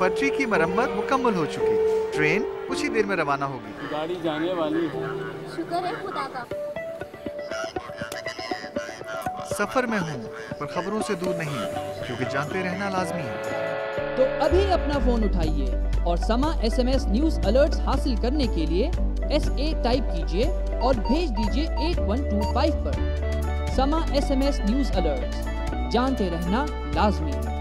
पटरी की मरम्मत मुकम्मल हो चुकी। ट्रेन कुछ ही देर में रवाना होगी। गाड़ी जाने वाली है। शुक्र है खुदा का। सफर में हूँ पर खबरों से दूर नहीं, क्योंकि जानते रहना लाजमी है। तो अभी अपना फोन उठाइए और समा SMS न्यूज अलर्ट्स हासिल करने के लिए SA टाइप कीजिए और भेज दीजिए 8125 पर। समा SMS न्यूज अलर्ट्स, जानते रहना लाजमी है।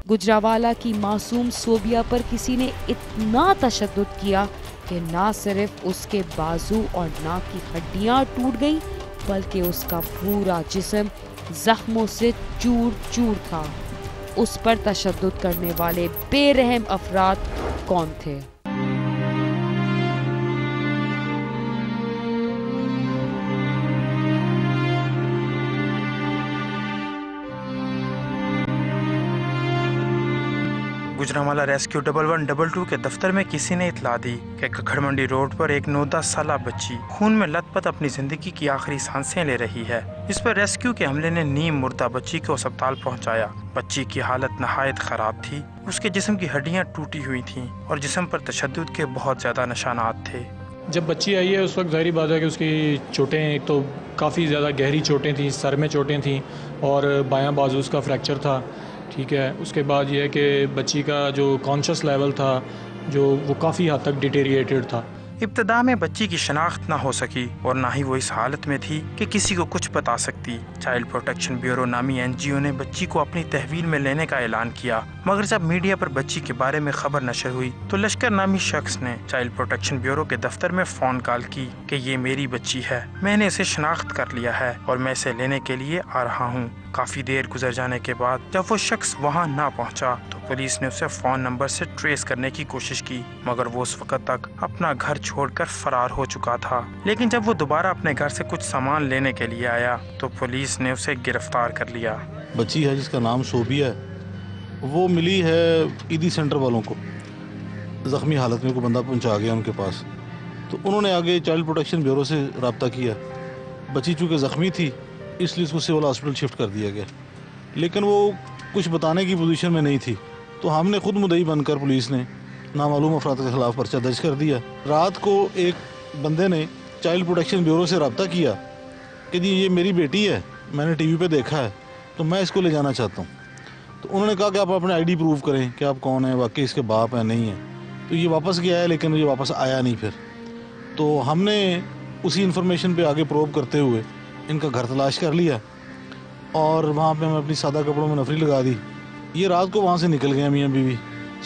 गुजरावाला की मासूम सोबिया पर किसी ने इतना तशद्दुद किया कि ना सिर्फ उसके बाजू और नाक की हड्डियां टूट गईं, बल्कि उसका पूरा जिस्म जख्मों से चूर चूर था। उस पर तशद्दुद करने वाले बेरहम अफराद कौन थे? गुजरांवाला रेस्क्यू 1112 के दफ्तर में किसी ने इतला दी कि कखड़ मंडी रोड पर एक 9-10 साला बच्ची खून में लथपथ अपनी जिंदगी की आखिरी सांसें ले रही है। इस पर रेस्क्यू के हमले ने नीम मुर्दा बच्ची को अस्पताल पहुंचाया। बच्ची की हालत नहायत खराब थी। उसके जिस्म की हड्डियां टूटी हुई थीं और जिस्म पर तशद्दुद के बहुत ज्यादा निशानात थे। जब बच्ची आई है उस वक्त ज़ाहिर बात है कि उसकी चोटें एक तो काफ़ी ज़्यादा गहरी चोटें थीं, सर में चोटें थीं और बायां बाजू उसका फ्रैक्चर था। ठीक है, उसके बाद ये है कि बच्ची का जो कॉन्शियस लेवल था जो वो काफ़ी हद तक डिटेरिएटेड था। इब्तदा में बच्ची की शनाख्त ना हो सकी और ना ही वो इस हालत में थी कि किसी को कुछ बता सकती। चाइल्ड प्रोटेक्शन ब्यूरो नामी NGO ने बच्ची को अपनी तहवील में लेने का ऐलान किया, मगर जब मीडिया पर बच्ची के बारे में खबर नशर हुई तो लश्कर नामी शख्स ने चाइल्ड प्रोटेक्शन ब्यूरो के दफ्तर में फोन कॉल की कि ये मेरी बच्ची है, मैंने इसे शनाख्त कर लिया है और मैं इसे लेने के लिए आ रहा हूँ। काफी देर गुजर जाने के बाद जब वो शख्स वहाँ ना पहुँचा तो पुलिस ने उसे फोन नंबर से ट्रेस करने की कोशिश की, मगर वो उस वक्त तक अपना घर छोड़कर फरार हो चुका था। लेकिन जब वो दोबारा अपने घर से कुछ सामान लेने के लिए आया तो पुलिस ने उसे गिरफ्तार कर लिया। बच्ची है जिसका नाम सोबिया है, वो मिली है ईदी सेंटर वालों को। जख्मी हालत में कोई बंदा पहुंचा गया उनके पास, तो उन्होंने आगे चाइल्ड प्रोटेक्शन ब्यूरो से रब्ता किया। बच्ची चूँकि ज़ख्मी थी इसलिए उसको सिविल हॉस्पिटल शिफ्ट कर दिया गया, लेकिन वो कुछ बताने की पोजीशन में नहीं थी। तो हमने खुद मुद्दई बनकर पुलिस ने नामालूम अफराद के खिलाफ पर्चा दर्ज कर दिया। रात को एक बंदे ने चाइल्ड प्रोटेक्शन ब्यूरो से रब्ता किया कि जी ये मेरी बेटी है, मैंने TV पे देखा है, तो मैं इसको ले जाना चाहता हूँ। तो उन्होंने कहा कि आप अपने ID प्रूव करें कि आप कौन है, वाकई इसके बाप है नहीं है। तो ये वापस गया है, लेकिन ये वापस आया नहीं। फिर तो हमने उसी इंफॉर्मेशन पे आगे प्रोब करते हुए इनका घर तलाश कर लिया और वहाँ पे हमें अपनी सादा कपड़ों में नफरी लगा दी। ये रात को वहाँ से निकल गए मियाँ बीवी,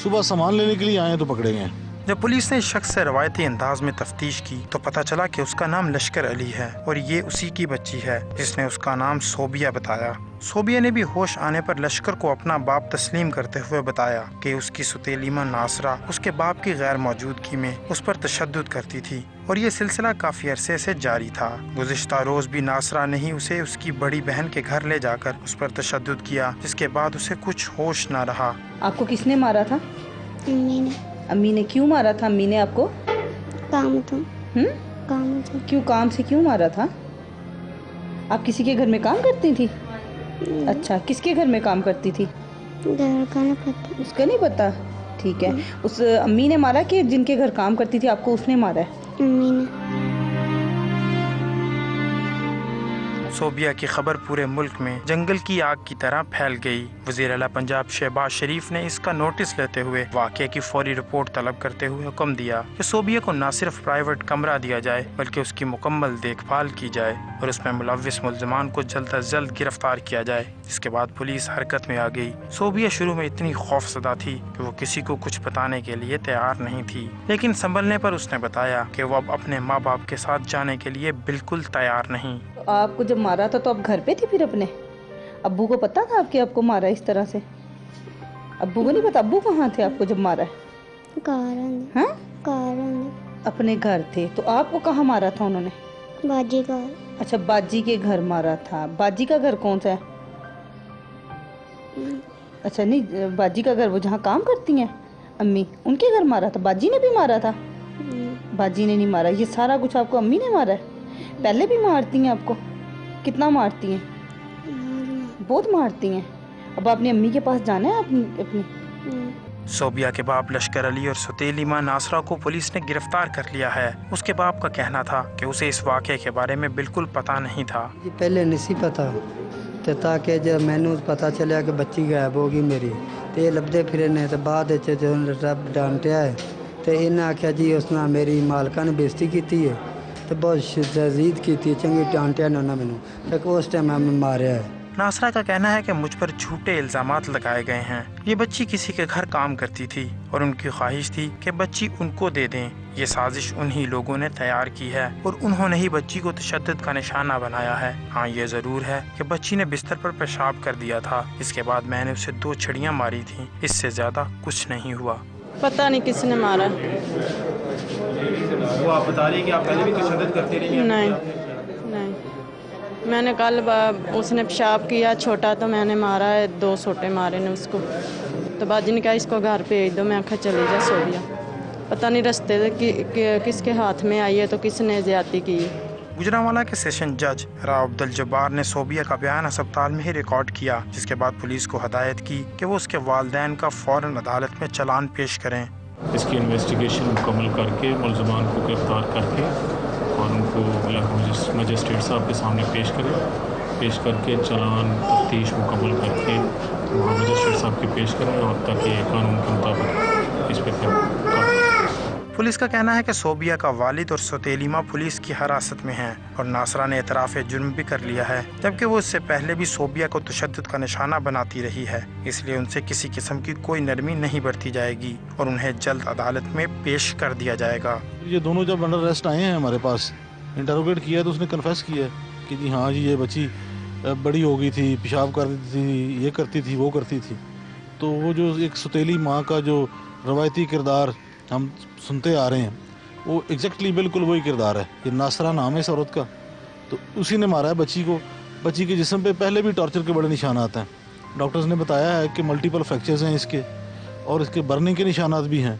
सुबह सामान लेने के लिए आए तो पकड़े गए। जब पुलिस ने इस शख्स से रवायती अंदाज में तफ्तीश की तो पता चला कि उसका नाम लश्कर अली है और ये उसी की बच्ची है जिसने उसका नाम सोबिया बताया। सोबिया ने भी होश आने पर लश्कर को अपना बाप तस्लीम करते हुए बताया कि उसकी सुतेली मां नासरा उसके बाप की गैर मौजूदगी में उस पर तशद्दुद करती थी और ये सिलसिला काफी अरसे से जारी था। गुज़िश्ता रोज भी नासरा ने ही उसे उसकी बड़ी बहन के घर ले जाकर उस पर तशद्दुद किया, जिसके बाद उसे कुछ होश न रहा। आपको किसने मारा था? अम्मी ने। अम्मी ने क्यों मारा था? अम्मी ने आपको काम था। काम था। क्यों, काम से क्यों मारा था? आप किसी के घर में काम करती थी? अच्छा, किसके घर में काम करती थी? घर का नहीं पता। उसका नहीं पता? ठीक है। उस अम्मी ने मारा कि जिनके घर काम करती थी आपको उसने मारा है? अम्मी ने। सोबिया की खबर पूरे मुल्क में जंगल की आग की तरह फैल गई। वज़ीर आला पंजाब शहबाज शरीफ ने इसका नोटिस लेते हुए वाक़े की फौरी रिपोर्ट तलब करते हुए हुक्म दिया कि सोबिया को न सिर्फ प्राइवेट कमरा दिया जाए बल्कि उसकी मुकम्मल देखभाल की जाए और उसमें मुलव्विस मुल्ज़िमान को जल्द अज जल्द गिरफ्तार किया जाए। इसके बाद पुलिस हरकत में आ गई। सोबिया शुरू में इतनी खौफज़दा थी कि वो किसी को कुछ बताने के लिए तैयार नहीं थी, लेकिन संभलने पर उसने बताया कि वो अब अपने माँ बाप के साथ जाने के लिए बिल्कुल तैयार नहीं। आपको जब मारा था तो आप घर पे थी? फिर अपने अब्बू को पता था आपके आपको मारा इस तरह से? अब्बू को नहीं पता? अब्बू कहाँ थे आपको जब मारा है? कारण अपने घर थे। तो आपको कहाँ मारा था उन्होंने? बाजी का। अच्छा, बाजी के घर मारा था। बाजी का घर कौन सा है? अच्छा, नहीं, बाजी का घर वो जहाँ काम करती हैं अम्मी, उनके घर मारा था। बाजी ने भी मारा था? बाजी ने नहीं मारा, ये सारा कुछ आपको अम्मी ने मारा है? पहले भी मारती हैं आपको? कितना मारती हैं? बहुत मारती हैं। अब अपनी अम्मी के पास जाना है अपनी? सोबिया के बाप लश्कर अली और सौतेली मां नासरा को पुलिस ने गिरफ्तार कर लिया है। उसके बाप का कहना था कि उसे इस वाक़े के बारे में बिल्कुल पता नहीं था। पहले नहीं पता तो ताकि जब मैनू पता चलिया कि बच्ची गायब होगी मेरी, तो ये लभदे फिरे ने, तो बाद जो रब डांटिया है तो इन्हें आख्या जी उसने मेरी मालका ने बेइज्जती की है, तो बहुत शदीद की चंगी डांटिया ने उन्हें मैनू, तो उस टाइम मैं मारिया है। नासरा का कहना है कि मुझ पर झूठे इल्जामात लगाए गए हैं। ये बच्ची किसी के घर काम करती थी और उनकी ख्वाहिश थी कि बच्ची उनको दे दें। ये साजिश उन्हीं लोगों ने तैयार की है और उन्होंने ही बच्ची को तशद्दुद का निशाना बनाया है। हाँ, ये जरूर है कि बच्ची ने बिस्तर पर पेशाब कर दिया था। इसके बाद मैंने उसे 2 छड़ियाँ मारी थी, इससे ज्यादा कुछ नहीं हुआ। पता नहीं किसने मारा। वो आप बता रही कि आप पहले भी तशद्दुद करती रही हैं? नहीं, मैंने कल उसने पेशाब किया छोटा, तो मैंने मारा है, 2 सोटे मारे ने उसको। तो बाजी ने कहा इसको घर भेज दो। मैं आखा चली जा सोबिया। पता नहीं रास्ते किसके हाथ में आई है, तो किसने ज्यादती की। गुजरांवाला के सेशन जज राव अब्दुल जब्बार ने सोबिया का बयान अस्पताल में ही रिकॉर्ड किया, जिसके बाद पुलिस को हदायत की कि वो उसके वालिदैन का फौरन अदालत में चालान पेश करें। इसकी इन्वेस्टिगेशन मुकम्मल करके मुलज़मान को गिरफ्तार करके और उनको मजिस्ट्रेट साहब के सामने पेश करके चालान तफ्तीश मुकम्मल करके वहाँ मजिस्ट्रेट साहब के पेश करें और ताकि कानून के मुताबिक इस पर पुलिस का कहना है कि सोबिया का वालिद और सौतेली मां पुलिस की हिरासत में हैं और नासरा ने एतराफ़ जुर्म भी कर लिया है, जबकि वो इससे पहले भी सोबिया को तशद्दुद का निशाना बनाती रही है। इसलिए उनसे किसी किस्म की कोई नरमी नहीं बरती जाएगी और उन्हें जल्द अदालत में पेश कर दिया जाएगा। ये दोनों जब अंडर अरेस्ट आए हैं हमारे पास, इंटरोगेट किया तो उसने कन्फेस किया कि जी हाँ जी ये बच्ची बड़ी हो गई थी, पेशाब करती थी, ये करती थी, वो करती थी। तो वो जो एक सौतेली माँ का जो रवायती किरदार हम सुनते आ रहे हैं, वो एग्जैक्टली बिल्कुल वही किरदार है। ये नासरा नाम है इस औरत का, तो उसी ने मारा है बच्ची को। बच्ची के जिस्म पे पहले भी टॉर्चर के बड़े निशानात हैं। डॉक्टर्स ने बताया है कि मल्टीपल फ्रैक्चर्स हैं इसके और इसके बर्निंग के निशानात भी हैं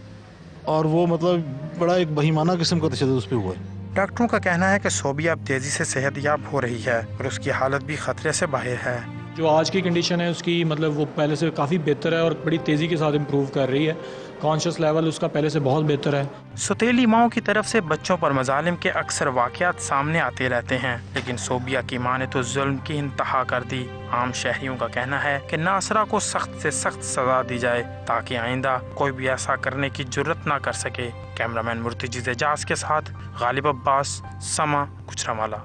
और वो मतलब बड़ा एक बहीमाना किस्म का तशद्दुद उस पर हुआ है। डॉक्टरों का कहना है कि सोबिया अब तेजी से सेहतयाब हो रही है और उसकी हालत भी खतरे से बाहर है। जो आज की कंडीशन है उसकी मतलब वो पहले से काफ़ी बेहतर है और बड़ी तेज़ी के साथ इम्प्रूव कर रही है। कॉन्शियस लेवल उसका पहले से बहुत बेहतर है। सौतेली माओं की तरफ से बच्चों पर मजालिम के अक्सर वाक़यात सामने आते रहते हैं, लेकिन सोबिया की मां ने तो जुल्म की इंतहा कर दी। आम शहरियों का कहना है कि नासरा को सख्त से सख्त सजा दी जाए ताकि आइंदा कोई भी ऐसा करने की जुर्रत ना कर सके। कैमरामैन मुर्तज़ा एजाज के साथ गालिब अब्बास, समा, गुजरांवाला।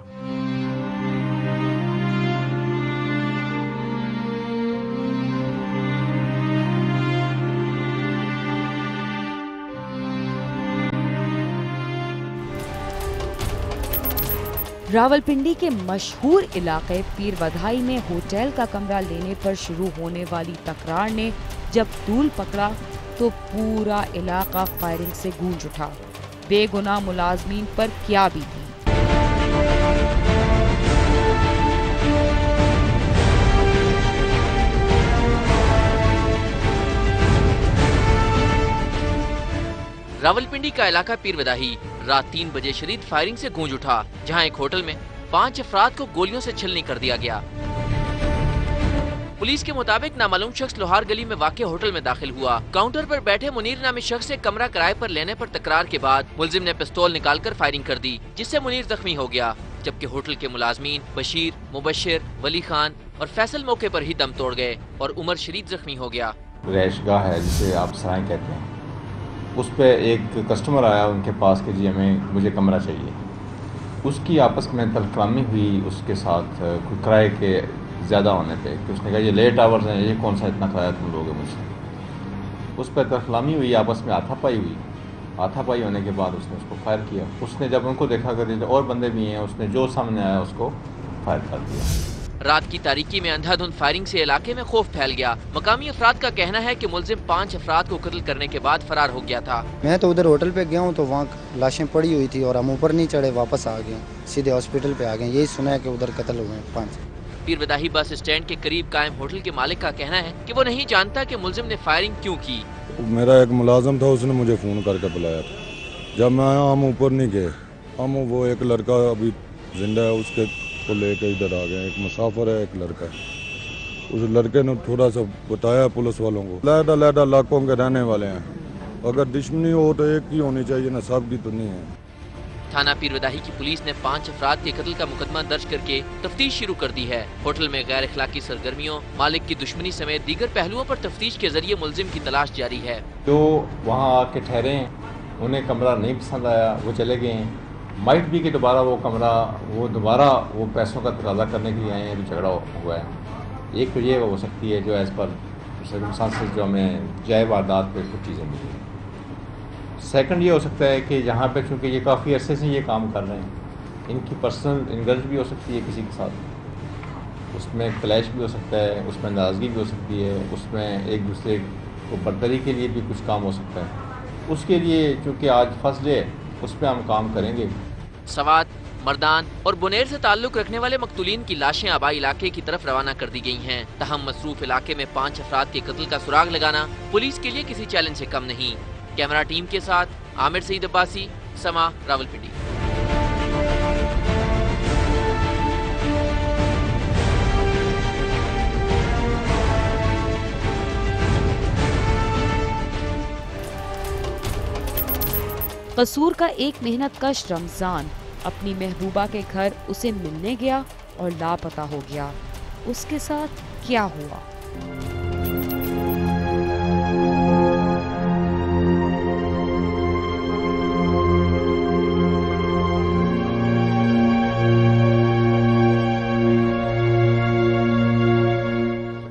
रावलपिंडी के मशहूर इलाके पीर बधाई में होटल का कमरा लेने पर शुरू होने वाली तकरार ने जब तूल पकड़ा तो पूरा इलाका फायरिंग से गूंज उठा। बेगुनाह मुलाजमीन पर क्या बीती। रावलपिंडी का इलाका पीर बधाई रात 3 बजे शदीद फायरिंग से गूंज उठा, जहां एक होटल में 5 अफराद को गोलियों से छलनी कर दिया गया। पुलिस के मुताबिक नामालूम शख्स लोहार गली में वाक़े होटल में दाखिल हुआ। काउंटर पर बैठे मुनीर नामी शख्स से कमरा किराए पर लेने पर तकरार के बाद मुलजिम ने पिस्तौल निकालकर फायरिंग कर दी, जिससे मुनीर जख्मी हो गया, जबकि होटल के मुलाजमीन बशीर, मुबशिर, वली खान और फैसल मौके पर ही दम तोड़ गए और उमर शरीद जख्मी हो गया। रैशगाह है जिसे आप सराय कहते हैं, उस पर एक कस्टमर आया उनके पास कि जी मुझे कमरा चाहिए। उसकी आपस में तलकलामी हुई उसके साथ कोई किराए के ज़्यादा होने पे कि उसने कहा ये लेट आवर्स हैं, ये कौन सा इतना किराया तुम लोगे मुझसे। उस पर तलकलामी हुई, आपस में हाथापाई हुई। हाथापाई होने के बाद उसने उसको फायर किया। उसने जब उनको देखा कि और बंदे भी हैं, उसने जो सामने आया उसको फायर कर दिया। रात की तारीकी में अंधाधुंध फायरिंग से इलाके में खौफ फैल गया। मकामी अफराद का कहना है कि मुलजिम 5 अफराद को कत्ल करने के बाद फरार हो गया था। मैं तो उधर होटल पे गया हूँ तो वहाँ लाशें पड़ी हुई थी और हम ऊपर नहीं चढ़े, वापस आ गए, सीधे हॉस्पिटल पे आ गए। यही सुना है कि उधर कत्ल हुए हैं 5। पीर बधाई बस स्टैंड के करीब कायम होटल के मालिक का कहना है कि वो नहीं जानता कि मुलजिम ने फायरिंग क्यों की। मेरा एक मुलाजिम था, उसने मुझे फ़ोन करके बुलाया था जब मैं आया हम ऊपर नहीं गए, हम वो एक लड़का अभी जिंदा है उसके को लेकर इधर आ गए। एक मुसाफिर है, एक लड़का है। उस लड़के ने थोड़ा सा बताया पुलिस वालों को, लैदा इलाकों के रहने वाले हैं, अगर दुश्मनी हो तो एक ही होनी चाहिए ना, सब की तो नहीं है। थाना पीरवदाही की पुलिस ने 5 अफराद के कत्ल का मुकदमा दर्ज करके तफ्तीश शुरू कर दी है। होटल में गैर अखलाकी सरगर्मियों, मालिक की दुश्मनी समेत दीगर पहलुओं पर तफ्तीश के जरिए मुलजिम की तलाश जारी है। जो वहाँ आके ठहरे, उन्हें कमरा नहीं पसंद आया, वो चले गए हैं। माइट भी कि दोबारा वो पैसों का तकाजा करने के लिए आए हैं, जो झगड़ा हुआ है। एक तो ये हो सकती है जो एज़ पर सर्कमस्टांसेस जो हमें जाए वारदात पे कुछ चीज़ें मिली। सेकंड ये हो सकता है कि यहाँ पे चूँकि ये काफ़ी अरसे से ये काम कर रहे हैं, इनकी पर्सनल इनगर्ज भी हो सकती है किसी के साथ, उसमें क्लैश भी हो सकता है, उसमें नाराज़गी भी हो सकती है, उसमें एक दूसरे को बर्तरी के लिए भी कुछ काम हो सकता है। उसके लिए चूँकि आज फर्स्ट डे उस पर हम काम करेंगे। सवात, मर्दान और बुनेर से ताल्लुक रखने वाले मकतूलीन की लाशें आबाई इलाके की तरफ रवाना कर दी गई हैं। तहम मसरूफ इलाके में 5 अफराद के कत्ल का सुराग लगाना पुलिस के लिए किसी चैलेंज से कम नहीं। कैमरा टीम के साथ आमिर सईद अब्बासी, समा, रावलपिंडी। कसूर का एक मेहनतकश रमजान अपनी महबूबा के घर उसे मिलने गया और लापता हो गया। उसके साथ क्या हुआ?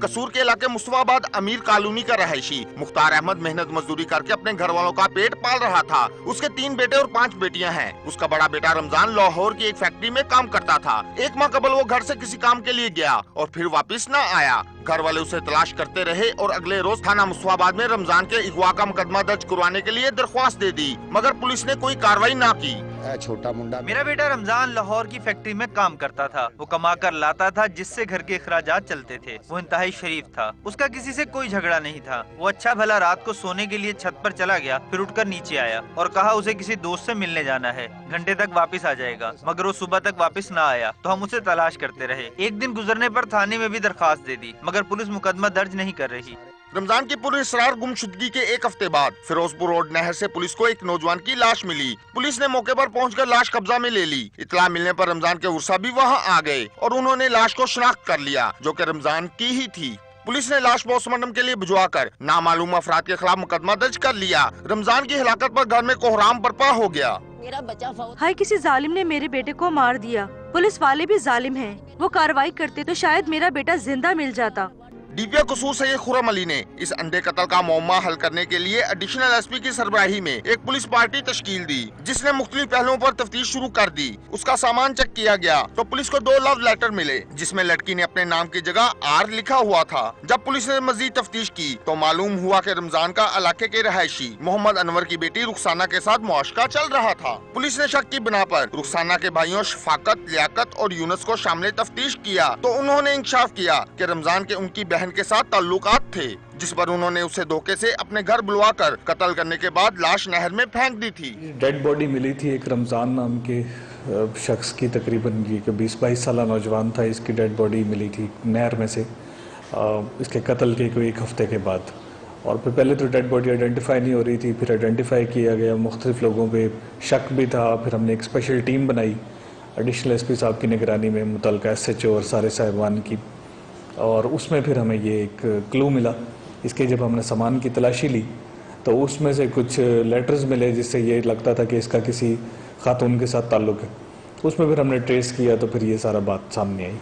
कसूर के इलाके मुस्तफाबाद अमीर कॉलोनी का रहायशी मुख्तार अहमद मेहनत मजदूरी करके अपने घर वालों का पेट पाल रहा था। उसके 3 बेटे और 5 बेटियां हैं। उसका बड़ा बेटा रमजान लाहौर की एक फैक्ट्री में काम करता था। 1 माह कबल वो घर से किसी काम के लिए गया और फिर वापस न आया। घर वाले उसे तलाश करते रहे और अगले रोज थाना मुस्तफाबाद में रमजान के अगवा का मुकदमा दर्ज करवाने के लिए दरख्वास्त दे दी, मगर पुलिस ने कोई कार्रवाई न की। छोटा मुंडा मेरा बेटा रमजान लाहौर की फैक्ट्री में काम करता था। वो कमा कर लाता था जिससे घर के अखराजात चलते थे। वो इंतहाई शरीफ था, उसका किसी से कोई झगड़ा नहीं था। वो अच्छा भला रात को सोने के लिए छत पर चला गया, फिर उठकर नीचे आया और कहा उसे किसी दोस्त से मिलने जाना है, घंटे तक वापस आ जाएगा। मगर वो सुबह तक वापस न आया तो हम उसे तलाश करते रहे। एक दिन गुजरने पर थाने में भी दरखास्त दे दी, मगर पुलिस मुकदमा दर्ज नहीं कर रही। रमजान की पुरअसरार गुमशुदगी के 1 हफ्ते बाद फिरोजपुर रोड नहर से पुलिस को एक नौजवान की लाश मिली। पुलिस ने मौके पर पहुंचकर लाश कब्जा में ले ली। इतला मिलने पर रमजान के उर्सा भी वहां आ गए और उन्होंने लाश को शनाख्त कर लिया, जो कि रमजान की ही थी। पुलिस ने लाश पोस्टमार्टम के लिए भिजवाकर नामालूम अफराद के खिलाफ मुकदमा दर्ज कर लिया। रमजान की हिलाकत पर घर में कोहराम बर्पा हो गया। मेरा बच्चा हाय, किसी जालिम ने मेरे बेटे को मार दिया। पुलिस वाले भी जालिम हैं। वो कार्रवाई करते तो शायद मेरा बेटा जिंदा मिल जाता। डीपीओ कसूर सैयद खुर्रम अली ने इस अंधे कत्ल का मौमा हल करने के लिए एडिशनल एसपी की सरबराही में एक पुलिस पार्टी तश्कील दी, जिसने मुख्तलिफ पहलुओं पर तफ्तीश शुरू कर दी। उसका सामान चेक किया गया तो पुलिस को 2 लव लेटर मिले, जिसमें लड़की ने अपने नाम की जगह आर लिखा हुआ था। जब पुलिस ने मजीद तफ्तीश की तो मालूम हुआ कि रमजान का इलाके के रहायशी मोहम्मद अनवर की बेटी रुखसाना के साथ मुआशका चल रहा था। पुलिस ने शक की बिना पर रुखसाना के भाइयों शफाकत, लियाकत और यूनुस को शामिल तफ्तीश किया तो उन्होंने इंकशाफ किया कि रमजान के उनकी बहन के साथ ताल्लुकात थे, जिस पर उन्होंने उसे धोखे से अपने घर बुलवाकर कत्ल करने के बाद लाश नहर में फेंक दी थी। डेड बॉडी मिली थी एक रमजान नाम के शख्स की, तकरीबन 20-22 साल नौजवान था। इसकी डेड बॉडी मिली थी नहर में से इसके कत्ल के कोई 1 हफ्ते के बाद। और फिर पहले तो डेड बॉडी आइडेंटिफाई नहीं हो रही थी, फिर आइडेंटिफाई किया गया, मुख्तलिफ लोगों पे शक भी था। फिर हमने एक स्पेशल टीम बनाई एडिशनल एसपी साहब की निगरानी में, मुतल्लिका SHO और सारे साहिबान की, और उसमें फिर हमें ये एक क्लू मिला। इसके जब हमने सामान की तलाशी ली तो उसमें से कुछ लेटर्स मिले जिससे ये लगता था कि इसका किसी खातून के साथ ताल्लुक़ है। उसमें फिर हमने ट्रेस किया तो फिर ये सारा बात सामने आई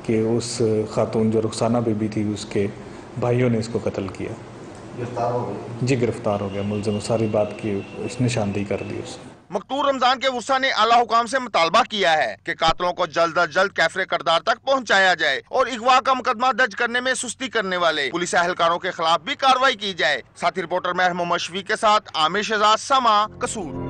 कि उस खातून जो रुखसाना बीबी थी उसके भाइयों ने इसको कत्ल किया। गिरफ्तार हो गए? जी गिरफ्तार हो गया मुलजिम, सारी बात की निशानदेही कर दी उसने। मकतूर रमजान के उर्सा ने आला हुकाम से मुतालबा किया है कि कातलों को जल्द अज जल्द कैफरे करदार तक पहुंचाया जाए और अगवा का मुकदमा दर्ज करने में सुस्ती करने वाले पुलिस एहलकारों के खिलाफ भी कार्रवाई की जाए। साथी रिपोर्टर महमूद मशफी के साथ आमिर शहजाद, समा, कसूर।